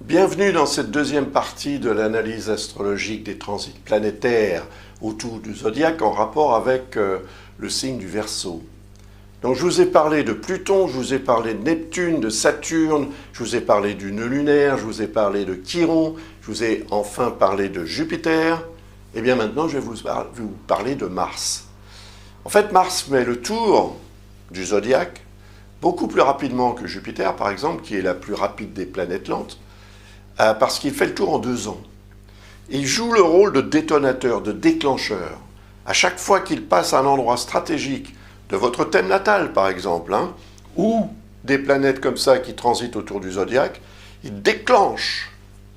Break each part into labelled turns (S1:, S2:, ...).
S1: Bienvenue dans cette deuxième partie de l'analyse astrologique des transits planétaires autour du zodiaque en rapport avec le signe du Verseau. Donc je vous ai parlé de Pluton, je vous ai parlé de Neptune, de Saturne, je vous ai parlé du nœud lunaire, je vous ai parlé de Chiron, je vous ai enfin parlé de Jupiter. Et bien maintenant je vais vous parler de Mars. En fait, Mars fait le tour du zodiaque beaucoup plus rapidement que Jupiter, par exemple, qui est la plus rapide des planètes lentes, parce qu'il fait le tour en 2 ans. Il joue le rôle de détonateur, de déclencheur. À chaque fois qu'il passe à un endroit stratégique de votre thème natal, par exemple, ou des planètes comme ça qui transitent autour du zodiaque, il déclenche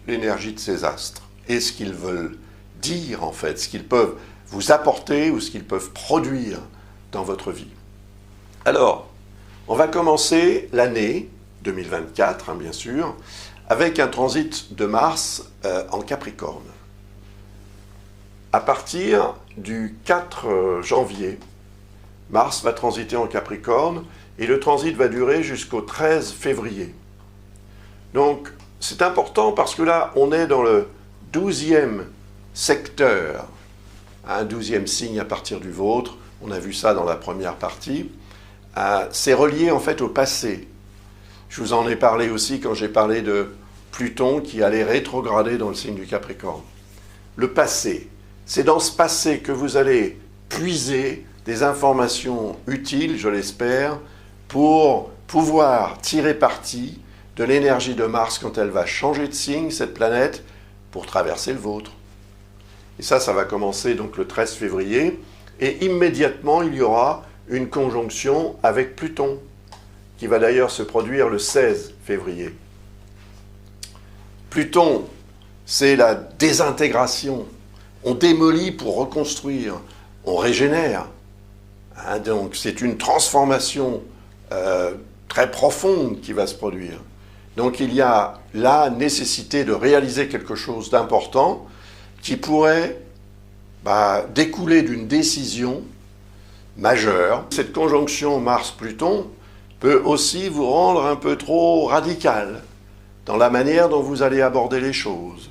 S1: l'énergie de ces astres et ce qu'ils veulent dire, en fait, ce qu'ils peuvent vous apporter ou ce qu'ils peuvent produire dans votre vie. Alors, on va commencer l'année 2024, bien sûr, avec un transit de Mars en Capricorne. À partir du 4 janvier, Mars va transiter en Capricorne et le transit va durer jusqu'au 13 février. Donc, c'est important parce que là, on est dans le 12e secteur, un 12e signe à partir du vôtre. On a vu ça dans la première partie. C'est relié en fait au passé. Je vous en ai parlé aussi quand j'ai parlé de Pluton qui allait rétrograder dans le signe du Capricorne. Le passé, c'est dans ce passé que vous allez puiser des informations utiles, je l'espère, pour pouvoir tirer parti de l'énergie de Mars quand elle va changer de signe, cette planète, pour traverser le vôtre. Et ça va commencer donc le 13 février, et immédiatement il y aura une conjonction avec Pluton, qui va d'ailleurs se produire le 16 février. Pluton, c'est la désintégration. On démolit pour reconstruire, on régénère. Donc c'est une transformation très profonde qui va se produire. Donc il y a la nécessité de réaliser quelque chose d'important qui pourrait découler d'une décision majeure. Cette conjonction Mars-Pluton peut aussi vous rendre un peu trop radical dans la manière dont vous allez aborder les choses.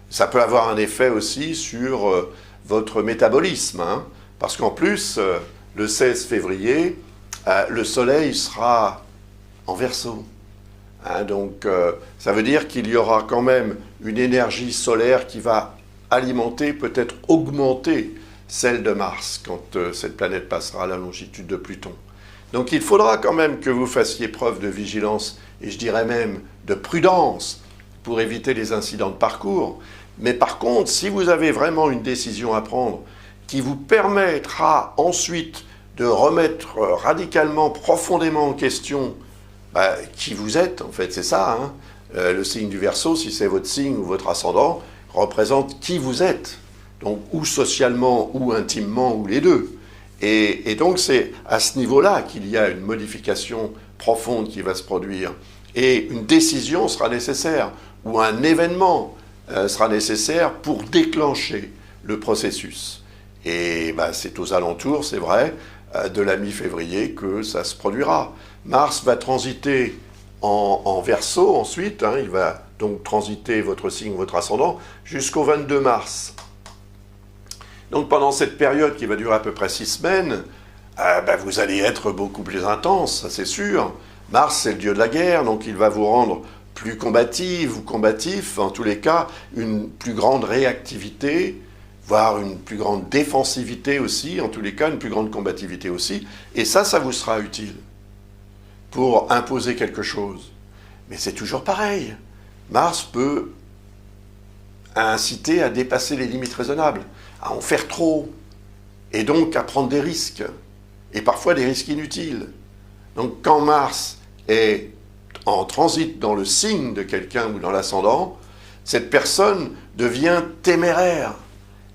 S1: Ça peut avoir un effet aussi sur votre métabolisme, parce qu'en plus, le 16 février, le Soleil sera en Verseau. Donc, ça veut dire qu'il y aura quand même une énergie solaire qui va alimenter, peut-être augmenter celle de Mars quand cette planète passera à la longitude de Pluton. Donc, il faudra quand même que vous fassiez preuve de vigilance et je dirais même de prudence pour éviter les incidents de parcours. Mais par contre, si vous avez vraiment une décision à prendre qui vous permettra ensuite de remettre radicalement, profondément en question qui vous êtes, en fait, c'est ça, le signe du Verseau, si c'est votre signe ou votre ascendant, représente qui vous êtes, donc ou socialement, ou intimement, ou les deux. Et donc c'est à ce niveau-là qu'il y a une modification profonde qui va se produire. Et une décision sera nécessaire, ou un événement sera nécessaire pour déclencher le processus. Et c'est aux alentours, c'est vrai, de la mi-février que ça se produira. Mars va transiter en Verseau ensuite, il va donc transiter votre signe, votre ascendant, jusqu'au 22 mars. Donc pendant cette période qui va durer à peu près 6 semaines, vous allez être beaucoup plus intense, ça c'est sûr. Mars, c'est le dieu de la guerre, donc il va vous rendre plus combative ou combatif, en tous les cas, une plus grande réactivité, voire une plus grande défensivité aussi, en tous les cas, une plus grande combativité aussi. Et ça vous sera utile pour imposer quelque chose. Mais c'est toujours pareil. Mars peut inciter à dépasser les limites raisonnables, à en faire trop, et donc à prendre des risques, et parfois des risques inutiles. Donc quand Mars est en transit dans le signe de quelqu'un ou dans l'ascendant, cette personne devient téméraire.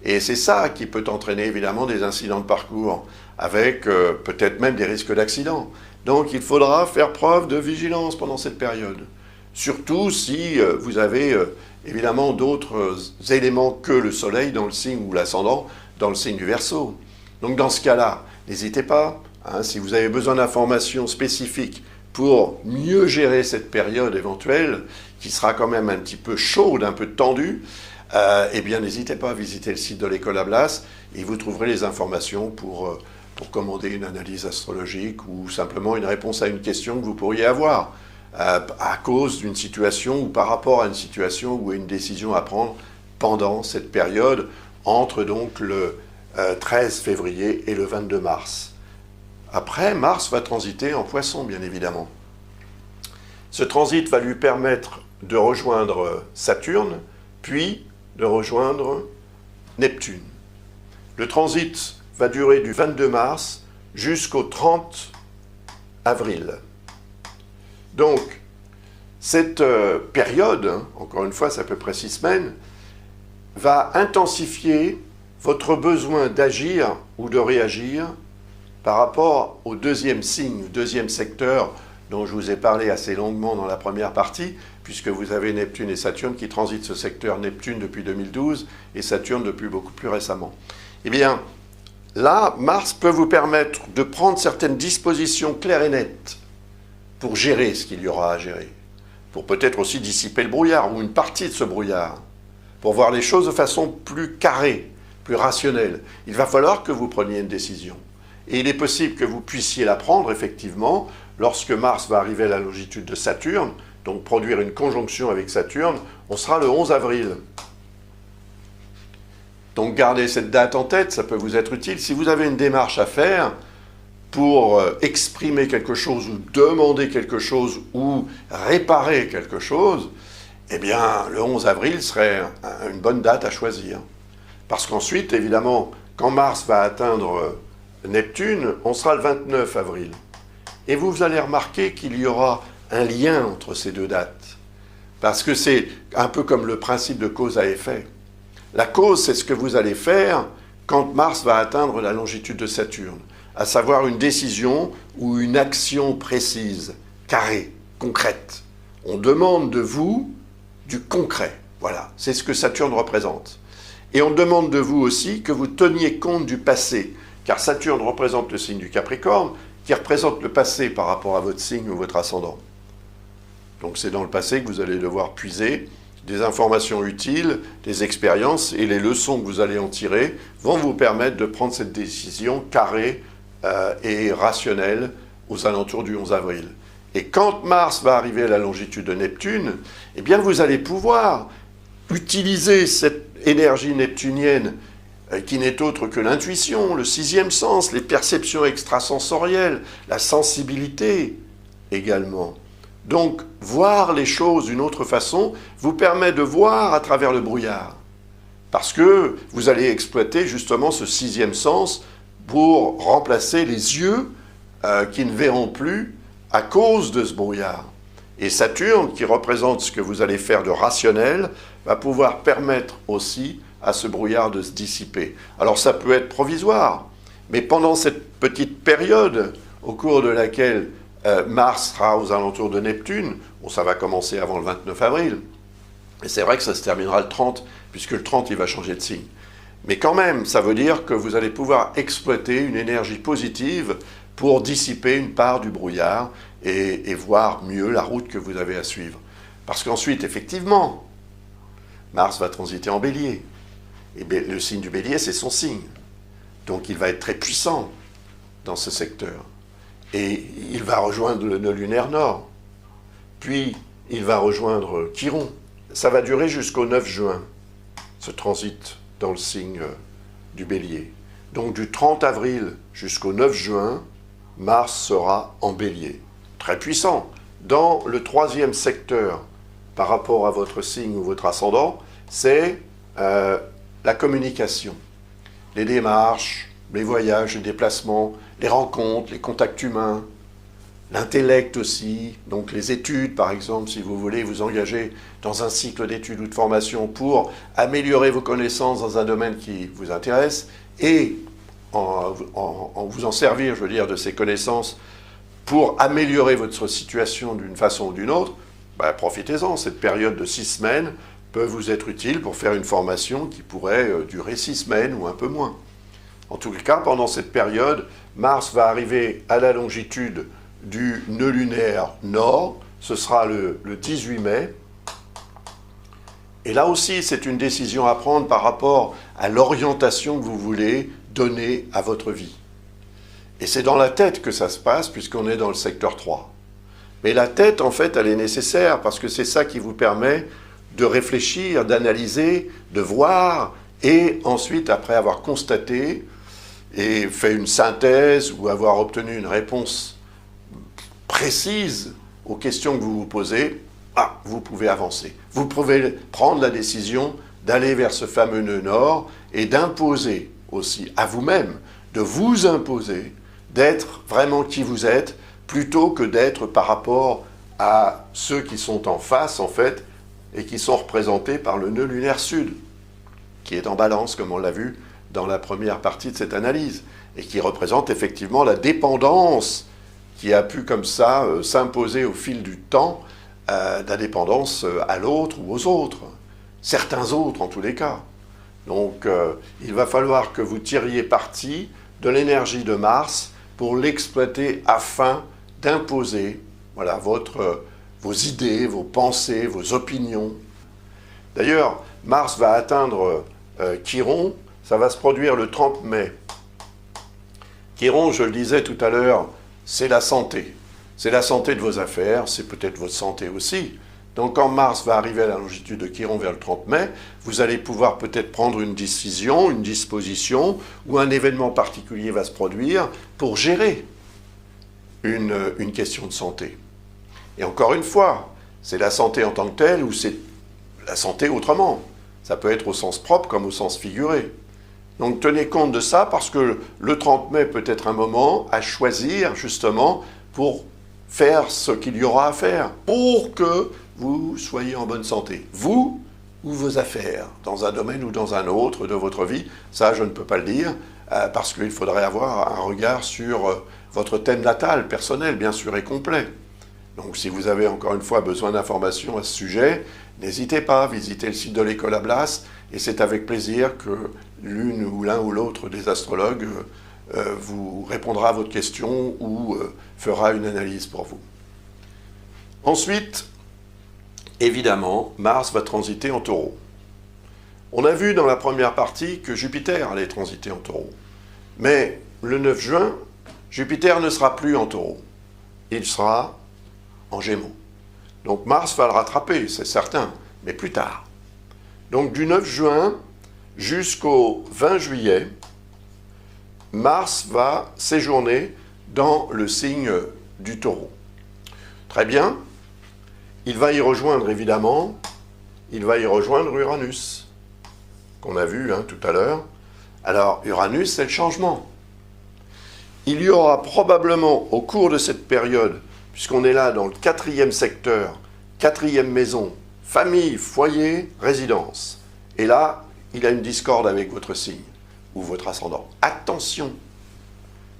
S1: Et c'est ça qui peut entraîner évidemment des incidents de parcours, avec peut-être même des risques d'accident. Donc il faudra faire preuve de vigilance pendant cette période. Surtout si vous avez évidemment d'autres éléments que le Soleil dans le signe ou l'ascendant dans le signe du Verseau. Donc dans ce cas-là, n'hésitez pas, si vous avez besoin d'informations spécifiques pour mieux gérer cette période éventuelle qui sera quand même un petit peu chaude, un peu tendue, eh bien n'hésitez pas à visiter le site de l'École Ablas et vous trouverez les informations pour commander une analyse astrologique ou simplement une réponse à une question que vous pourriez avoir à cause d'une situation ou par rapport à une situation ou à une décision à prendre pendant cette période entre donc le 13 février et le 22 mars. Après, Mars va transiter en Poisson, bien évidemment. Ce transit va lui permettre de rejoindre Saturne, puis de rejoindre Neptune. Le transit va durer du 22 mars jusqu'au 30 avril. Donc, cette période, encore une fois, c'est à peu près 6 semaines, va intensifier votre besoin d'agir ou de réagir par rapport au deuxième signe, au deuxième secteur dont je vous ai parlé assez longuement dans la première partie, puisque vous avez Neptune et Saturne qui transitent ce secteur, Neptune depuis 2012 et Saturne depuis beaucoup plus récemment. Eh bien, là, Mars peut vous permettre de prendre certaines dispositions claires et nettes pour gérer ce qu'il y aura à gérer, pour peut-être aussi dissiper le brouillard ou une partie de ce brouillard, pour voir les choses de façon plus carrée, plus rationnelle. Il va falloir que vous preniez une décision. Et il est possible que vous puissiez la prendre, effectivement, lorsque Mars va arriver à la longitude de Saturne, donc produire une conjonction avec Saturne, on sera le 11 avril. Donc gardez cette date en tête, ça peut vous être utile. Si vous avez une démarche à faire pour exprimer quelque chose ou demander quelque chose ou réparer quelque chose, eh bien le 11 avril serait une bonne date à choisir. Parce qu'ensuite, évidemment, quand Mars va atteindre Neptune, on sera le 29 avril. Et vous allez remarquer qu'il y aura un lien entre ces deux dates. Parce que c'est un peu comme le principe de cause à effet. La cause, c'est ce que vous allez faire quand Mars va atteindre la longitude de Saturne, à savoir une décision ou une action précise, carrée, concrète. On demande de vous du concret. Voilà, c'est ce que Saturne représente. Et on demande de vous aussi que vous teniez compte du passé, car Saturne représente le signe du Capricorne, qui représente le passé par rapport à votre signe ou votre ascendant. Donc c'est dans le passé que vous allez devoir puiser des informations utiles, des expériences, et les leçons que vous allez en tirer vont vous permettre de prendre cette décision carrée et rationnelle aux alentours du 11 avril. Et quand Mars va arriver à la longitude de Neptune, eh bien vous allez pouvoir utiliser cette énergie neptunienne qui n'est autre que l'intuition, le sixième sens, les perceptions extrasensorielles, la sensibilité également. Donc, voir les choses d'une autre façon vous permet de voir à travers le brouillard. Parce que vous allez exploiter justement ce sixième sens pour remplacer les yeux qui ne verront plus à cause de ce brouillard. Et Saturne, qui représente ce que vous allez faire de rationnel, va pouvoir permettre aussi à ce brouillard de se dissiper. Alors ça peut être provisoire, mais pendant cette petite période au cours de laquelle Mars sera aux alentours de Neptune, bon, ça va commencer avant le 29 avril, et c'est vrai que ça se terminera le 30, puisque le 30 il va changer de signe. Mais quand même, ça veut dire que vous allez pouvoir exploiter une énergie positive pour dissiper une part du brouillard et voir mieux la route que vous avez à suivre. Parce qu'ensuite, effectivement, Mars va transiter en Bélier. Et le signe du Bélier, c'est son signe. Donc il va être très puissant dans ce secteur. Et il va rejoindre le nœud lunaire nord. Puis, il va rejoindre Chiron. Ça va durer jusqu'au 9 juin, ce transit dans le signe du Bélier. Donc du 30 avril jusqu'au 9 juin, Mars sera en Bélier. Très puissant. Dans le troisième secteur, par rapport à votre signe ou votre ascendant, c'est la communication, les démarches, les voyages, les déplacements, les rencontres, les contacts humains, l'intellect aussi, donc les études par exemple, si vous voulez vous engager dans un cycle d'études ou de formation pour améliorer vos connaissances dans un domaine qui vous intéresse et en vous en servir, je veux dire, de ces connaissances pour améliorer votre situation d'une façon ou d'une autre, profitez-en. Cette période de 6 semaines peut vous être utile pour faire une formation qui pourrait durer 6 semaines ou un peu moins. En tout cas, pendant cette période, Mars va arriver à la longitude du nœud lunaire nord, ce sera le 18 mai, Et là aussi, c'est une décision à prendre par rapport à l'orientation que vous voulez donner à votre vie. Et c'est dans la tête que ça se passe, puisqu'on est dans le secteur 3. Mais la tête, en fait, elle est nécessaire, parce que c'est ça qui vous permet de réfléchir, d'analyser, de voir, et ensuite, après avoir constaté et fait une synthèse ou avoir obtenu une réponse précise aux questions que vous vous posez, vous pouvez avancer. Vous pouvez prendre la décision d'aller vers ce fameux nœud nord et d'imposer aussi à vous-même, de vous imposer, d'être vraiment qui vous êtes, plutôt que d'être par rapport à ceux qui sont en face, en fait, et qui sont représentés par le nœud lunaire sud, qui est en balance, comme on l'a vu dans la première partie de cette analyse, et qui représente effectivement la dépendance qui a pu comme ça s'imposer au fil du temps, la dépendance à l'autre ou aux autres, certains autres en tous les cas. Donc il va falloir que vous tiriez parti de l'énergie de Mars pour l'exploiter afin d'imposer voilà, vos idées, vos pensées, vos opinions. D'ailleurs, Mars va atteindre Chiron, ça va se produire le 30 mai. Chiron, je le disais tout à l'heure, c'est la santé. C'est la santé de vos affaires, c'est peut-être votre santé aussi. Donc quand Mars va arriver à la longitude de Chiron vers le 30 mai, vous allez pouvoir peut-être prendre une décision, une disposition, ou un événement particulier va se produire pour gérer une question de santé. Et encore une fois, c'est la santé en tant que telle, ou c'est la santé autrement. Ça peut être au sens propre comme au sens figuré. Donc tenez compte de ça, parce que le 30 mai peut être un moment à choisir justement pour faire ce qu'il y aura à faire, pour que vous soyez en bonne santé. Vous ou vos affaires, dans un domaine ou dans un autre de votre vie, ça je ne peux pas le dire, parce qu'il faudrait avoir un regard sur votre thème natal, personnel, bien sûr, et complet. Donc si vous avez encore une fois besoin d'informations à ce sujet, n'hésitez pas à visiter le site de l'école Ablas, et c'est avec plaisir que l'une ou l'un ou l'autre des astrologues vous répondra à votre question ou fera une analyse pour vous. Ensuite, évidemment, Mars va transiter en Taureau. On a vu dans la première partie que Jupiter allait transiter en Taureau. Mais le 9 juin, Jupiter ne sera plus en Taureau. Il sera en Gémeaux. Donc Mars va le rattraper, c'est certain, mais plus tard. Donc du 9 juin jusqu'au 20 juillet, Mars va séjourner dans le signe du Taureau. Très bien. Il va y rejoindre, évidemment, Uranus, qu'on a vu tout à l'heure. Alors, Uranus, c'est le changement. Il y aura probablement, au cours de cette période, puisqu'on est là dans le 4e secteur, 4e maison, famille, foyer, résidence. Et là, il a une discorde avec votre signe ou votre ascendant. Attention,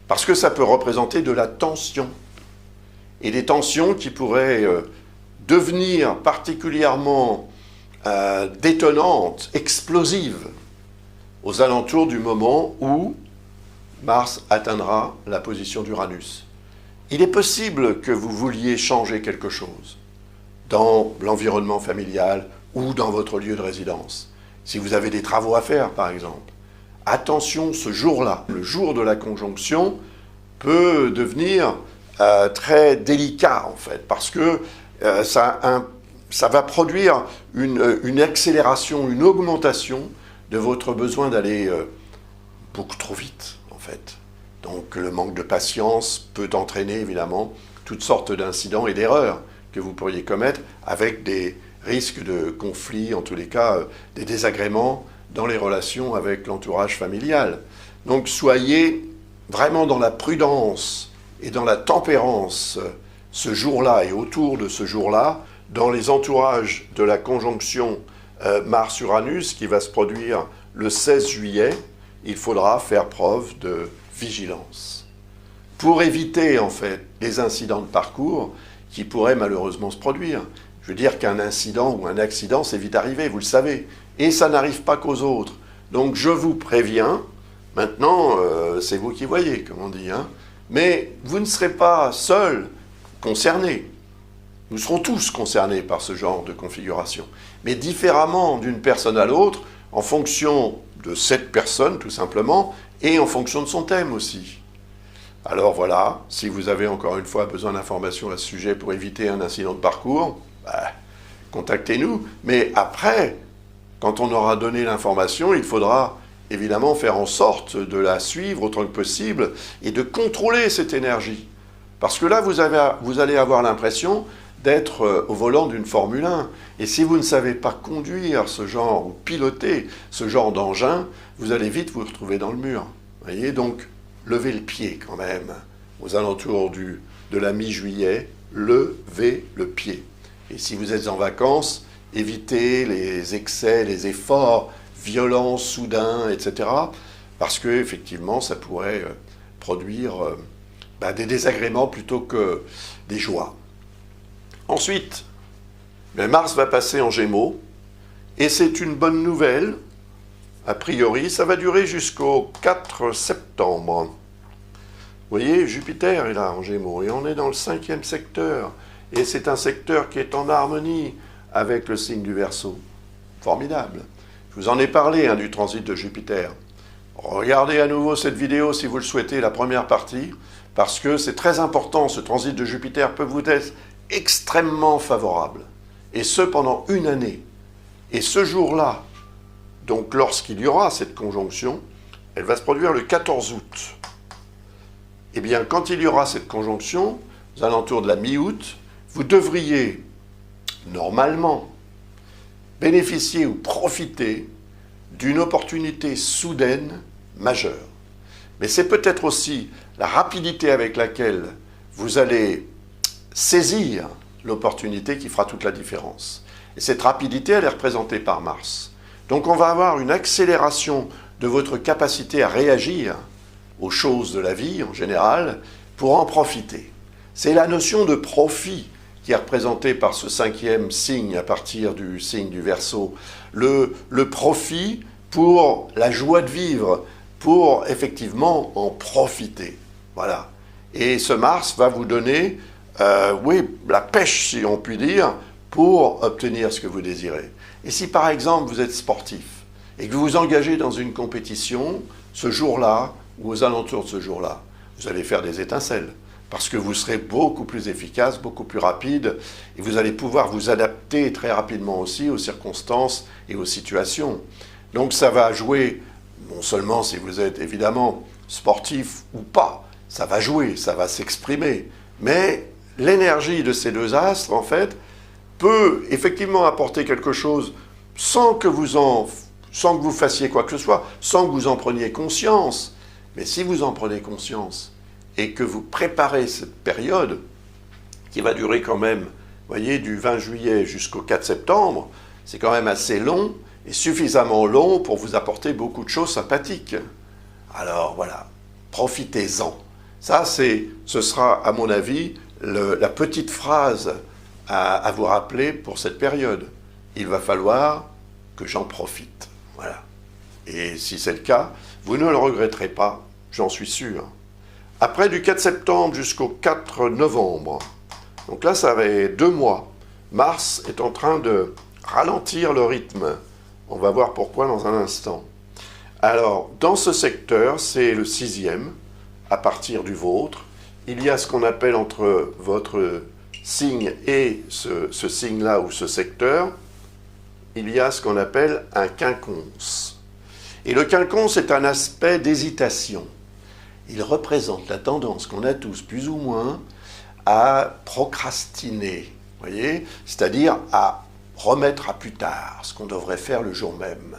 S1: parce que ça peut représenter de la tension. Et des tensions qui pourraient devenir particulièrement détonnantes, explosives, aux alentours du moment où Mars atteindra la position d'Uranus. Il est possible que vous vouliez changer quelque chose dans l'environnement familial ou dans votre lieu de résidence. Si vous avez des travaux à faire, par exemple. Attention, ce jour-là, le jour de la conjonction, peut devenir très délicat, en fait, parce que ça va produire une accélération, une augmentation de votre besoin d'aller beaucoup trop vite, en fait. Donc le manque de patience peut entraîner, évidemment, toutes sortes d'incidents et d'erreurs que vous pourriez commettre, avec des risques de conflits, en tous les cas, des désagréments dans les relations avec l'entourage familial. Donc soyez vraiment dans la prudence et dans la tempérance ce jour-là et autour de ce jour-là, dans les entourages de la conjonction Mars-Uranus qui va se produire le 16 juillet, il faudra faire preuve de vigilance pour éviter en fait les incidents de parcours qui pourraient malheureusement se produire. Je veux dire qu'un incident ou un accident, c'est vite arrivé, vous le savez, et ça n'arrive pas qu'aux autres. Donc je vous préviens, maintenant c'est vous qui voyez, comme on dit, mais vous ne serez pas seul concerné. Nous serons tous concernés par ce genre de configuration, mais différemment d'une personne à l'autre, en fonction de cette personne tout simplement, et en fonction de son thème aussi. Alors voilà, si vous avez encore une fois besoin d'informations à ce sujet pour éviter un incident de parcours, contactez-nous. Mais après, quand on aura donné l'information, il faudra évidemment faire en sorte de la suivre autant que possible et de contrôler cette énergie. Parce que là, vous allez avoir l'impression d'être au volant d'une Formule 1. Et si vous ne savez pas conduire ce genre, ou piloter ce genre d'engin, vous allez vite vous retrouver dans le mur. Vous voyez, donc, levez le pied quand même, aux alentours de la mi-juillet, levez le pied. Et si vous êtes en vacances, évitez les excès, les efforts violents, soudains, etc. Parce que effectivement, ça pourrait produire des désagréments plutôt que des joies. Ensuite, Mars va passer en Gémeaux, et c'est une bonne nouvelle. A priori, ça va durer jusqu'au 4 septembre. Vous voyez, Jupiter est là en Gémeaux, et on est dans le 5e secteur. Et c'est un secteur qui est en harmonie avec le signe du Verseau. Formidable. Je vous en ai parlé du transit de Jupiter. Regardez à nouveau cette vidéo si vous le souhaitez, la première partie, parce que c'est très important, ce transit de Jupiter peut vous être extrêmement favorable. Et ce, pendant une année. Et ce jour-là, donc lorsqu'il y aura cette conjonction, elle va se produire le 14 août. Eh bien, quand il y aura cette conjonction, aux alentours de la mi-août, vous devriez, normalement, bénéficier ou profiter d'une opportunité soudaine majeure. Mais c'est peut-être aussi la rapidité avec laquelle vous allez saisir l'opportunité qui fera toute la différence. Et cette rapidité, elle est représentée par Mars. Donc on va avoir une accélération de votre capacité à réagir aux choses de la vie en général pour en profiter. C'est la notion de profit qui est représentée par ce 5e signe à partir du signe du Verseau. Le profit pour la joie de vivre, pour effectivement en profiter. Voilà. Et ce Mars va vous donner, la pêche, si on peut dire, pour obtenir ce que vous désirez. Et si par exemple vous êtes sportif et que vous vous engagez dans une compétition, ce jour-là, ou aux alentours de ce jour-là, vous allez faire des étincelles, parce que vous serez beaucoup plus efficace, beaucoup plus rapide, et vous allez pouvoir vous adapter très rapidement aussi aux circonstances et aux situations. Donc ça va jouer, non seulement si vous êtes évidemment sportif ou pas, ça va jouer, ça va s'exprimer, mais l'énergie de ces deux astres, en fait, peut effectivement apporter quelque chose sans que vous fassiez quoi que ce soit, sans que vous en preniez conscience. Mais si vous en prenez conscience et que vous préparez cette période, qui va durer quand même, voyez, du 20 juillet jusqu'au 4 septembre, c'est quand même assez long et suffisamment long pour vous apporter beaucoup de choses sympathiques. Alors voilà, profitez-en. Ça, ce sera, à mon avis, la petite phrase à vous rappeler pour cette période. Il va falloir que j'en profite. Voilà. Et si c'est le cas, vous ne le regretterez pas, j'en suis sûr. Après, du 4 septembre jusqu'au 4 novembre, donc là, ça va être 2 mois, Mars est en train de ralentir le rythme. On va voir pourquoi dans un instant. Alors, dans ce secteur, c'est le 6e, à partir du vôtre. Il y a ce qu'on appelle entre votre signe et ce signe-là ou ce secteur, il y a ce qu'on appelle un quinconce. Et le quinconce est un aspect d'hésitation. Il représente la tendance qu'on a tous, plus ou moins, à procrastiner, voyez, c'est-à-dire à remettre à plus tard ce qu'on devrait faire le jour même.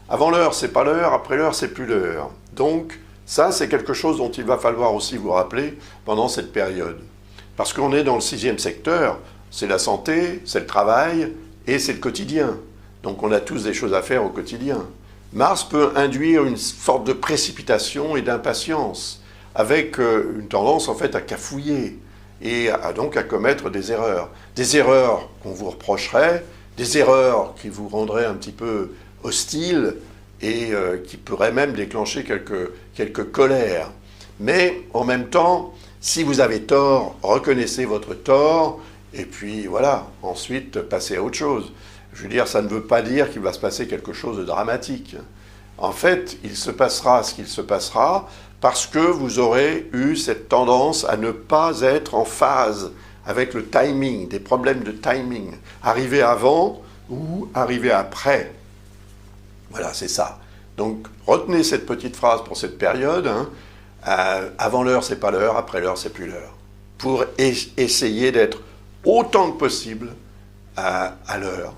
S1: Avant l'heure, c'est pas l'heure, après l'heure, c'est plus l'heure. Donc, ça, c'est quelque chose dont il va falloir aussi vous rappeler pendant cette période. Parce qu'on est dans le 6e secteur, c'est la santé, c'est le travail et c'est le quotidien. Donc on a tous des choses à faire au quotidien. Mars peut induire une sorte de précipitation et d'impatience, avec une tendance en fait à cafouiller et donc à commettre des erreurs. Des erreurs qu'on vous reprocherait, des erreurs qui vous rendraient un petit peu hostile et qui pourraient même déclencher quelques colères. Mais en même temps, Si vous avez tort, reconnaissez votre tort, et puis voilà, ensuite passez à autre chose. Je veux dire, ça ne veut pas dire qu'il va se passer quelque chose de dramatique. En fait, il se passera ce qu'il se passera parce que vous aurez eu cette tendance à ne pas être en phase avec le timing, des problèmes de timing. Arriver avant ou arriver après. Voilà, c'est ça. Donc, retenez cette petite phrase pour cette période. Avant l'heure, c'est pas l'heure, après l'heure, c'est plus l'heure. Pour essayer d'être autant que possible à l'heure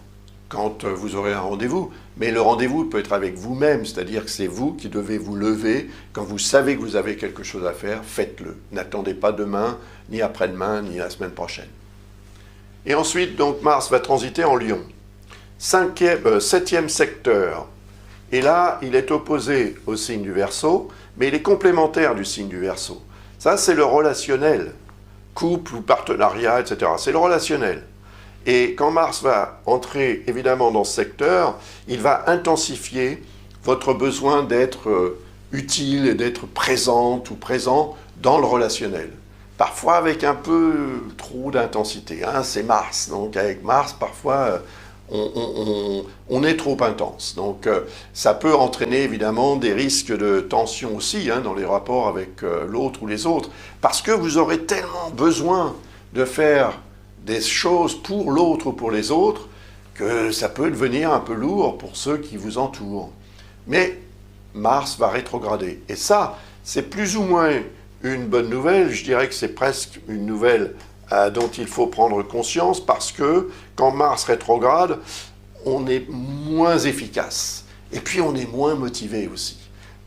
S1: quand vous aurez un rendez-vous. Mais le rendez-vous peut être avec vous-même, c'est-à-dire que c'est vous qui devez vous lever. Quand vous savez que vous avez quelque chose à faire, faites-le. N'attendez pas demain, ni après-demain, ni la semaine prochaine. Et ensuite, donc, Mars va transiter en Lion. 7e secteur. Et là, il est opposé au signe du Verseau, mais il est complémentaire du signe du Verseau. Ça, c'est le relationnel. Couple ou partenariat, etc. C'est le relationnel. Et quand Mars va entrer évidemment dans ce secteur, il va intensifier votre besoin d'être utile et d'être présente ou présent dans le relationnel. Parfois avec un peu trop d'intensité. C'est Mars, donc avec Mars, parfois on est trop intense. Donc ça peut entraîner évidemment des risques de tension aussi dans les rapports avec l'autre ou les autres, parce que vous aurez tellement besoin de faire des choses pour l'autre ou pour les autres, que ça peut devenir un peu lourd pour ceux qui vous entourent. Mais Mars va rétrograder. Et ça, c'est plus ou moins une bonne nouvelle. Je dirais que c'est presque une nouvelle dont il faut prendre conscience, parce que quand Mars rétrograde, on est moins efficace. Et puis on est moins motivé aussi.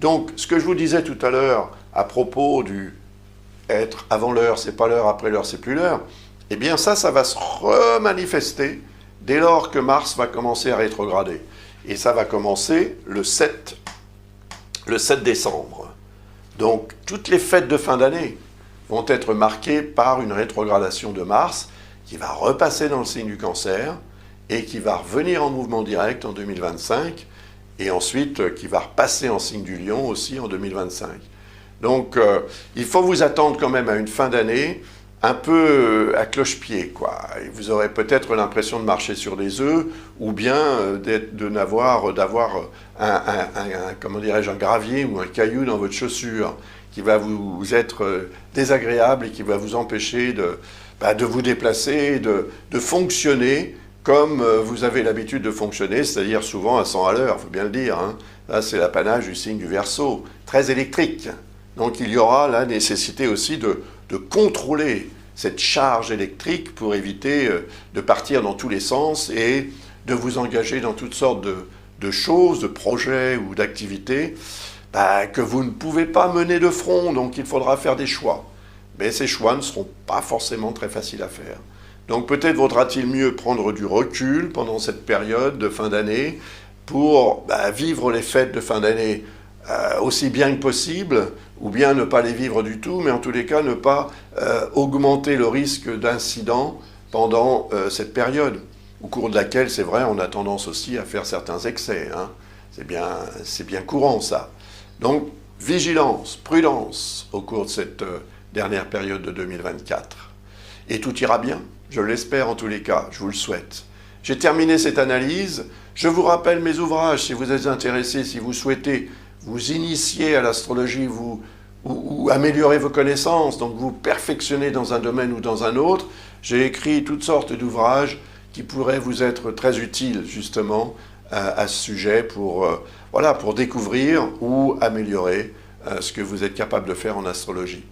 S1: Donc, ce que je vous disais tout à l'heure à propos du être avant l'heure, c'est pas l'heure, après l'heure, c'est plus l'heure, eh bien ça va se remanifester dès lors que Mars va commencer à rétrograder. Et ça va commencer le 7 décembre. Donc toutes les fêtes de fin d'année vont être marquées par une rétrogradation de Mars qui va repasser dans le signe du Cancer et qui va revenir en mouvement direct en 2025 et ensuite qui va repasser en signe du Lion aussi en 2025. Donc il faut vous attendre quand même à une fin d'année un peu à cloche-pied, quoi. Et vous aurez peut-être l'impression de marcher sur des œufs, ou bien d'avoir comment dirais-je, un gravier ou un caillou dans votre chaussure qui va vous être désagréable et qui va vous empêcher de vous déplacer, de fonctionner comme vous avez l'habitude de fonctionner, c'est-à-dire souvent à 100 à l'heure, il faut bien le dire. Là, c'est l'apanage du signe du Verseau, très électrique. Donc il y aura la nécessité aussi de contrôler cette charge électrique pour éviter de partir dans tous les sens et de vous engager dans toutes sortes de choses, de projets ou d'activités que vous ne pouvez pas mener de front, donc il faudra faire des choix. Mais ces choix ne seront pas forcément très faciles à faire. Donc peut-être vaudra-t-il mieux prendre du recul pendant cette période de fin d'année pour vivre les fêtes de fin d'année aussi bien que possible, ou bien ne pas les vivre du tout, mais en tous les cas ne pas augmenter le risque d'incident pendant cette période, au cours de laquelle, c'est vrai, on a tendance aussi à faire certains excès. C'est bien courant ça. Donc, vigilance, prudence au cours de cette dernière période de 2024. Et tout ira bien, je l'espère en tous les cas, je vous le souhaite. J'ai terminé cette analyse. Je vous rappelle mes ouvrages, si vous êtes intéressés, si vous souhaitez vous initier à l'astrologie, ou améliorer vos connaissances, donc vous perfectionner dans un domaine ou dans un autre. J'ai écrit toutes sortes d'ouvrages qui pourraient vous être très utiles justement à ce sujet pour découvrir ou améliorer ce que vous êtes capable de faire en astrologie.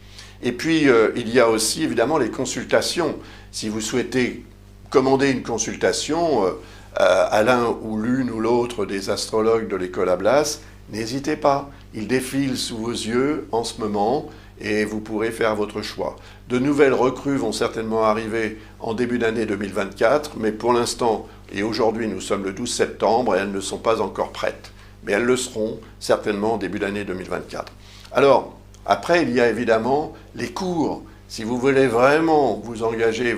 S1: Et puis il y a aussi évidemment les consultations. Si vous souhaitez commander une consultation à l'un ou l'une ou l'autre des astrologues de l'école Ablas, n'hésitez pas, il défile sous vos yeux en ce moment et vous pourrez faire votre choix. De nouvelles recrues vont certainement arriver en début d'année 2024, mais pour l'instant, et aujourd'hui nous sommes le 12 septembre et elles ne sont pas encore prêtes. Mais elles le seront certainement en début d'année 2024. Alors, après il y a évidemment les cours. Si vous voulez vraiment vous engager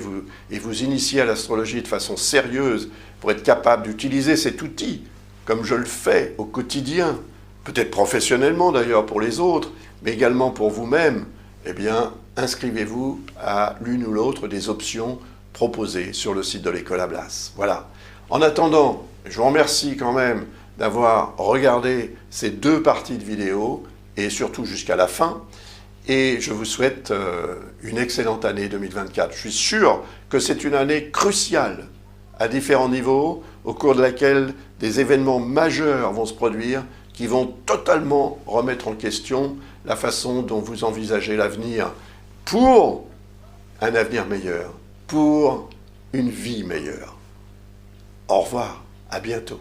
S1: et vous initier à l'astrologie de façon sérieuse pour être capable d'utiliser cet outil, comme je le fais au quotidien, peut-être professionnellement d'ailleurs pour les autres, mais également pour vous-même, eh bien, inscrivez-vous à l'une ou l'autre des options proposées sur le site de l'école Ablas. Voilà. En attendant, je vous remercie quand même d'avoir regardé ces 2 parties de vidéo et surtout jusqu'à la fin. Et je vous souhaite une excellente année 2024. Je suis sûr que c'est une année cruciale à différents niveaux, au cours de laquelle des événements majeurs vont se produire qui vont totalement remettre en question la façon dont vous envisagez l'avenir pour un avenir meilleur, pour une vie meilleure. Au revoir, à bientôt.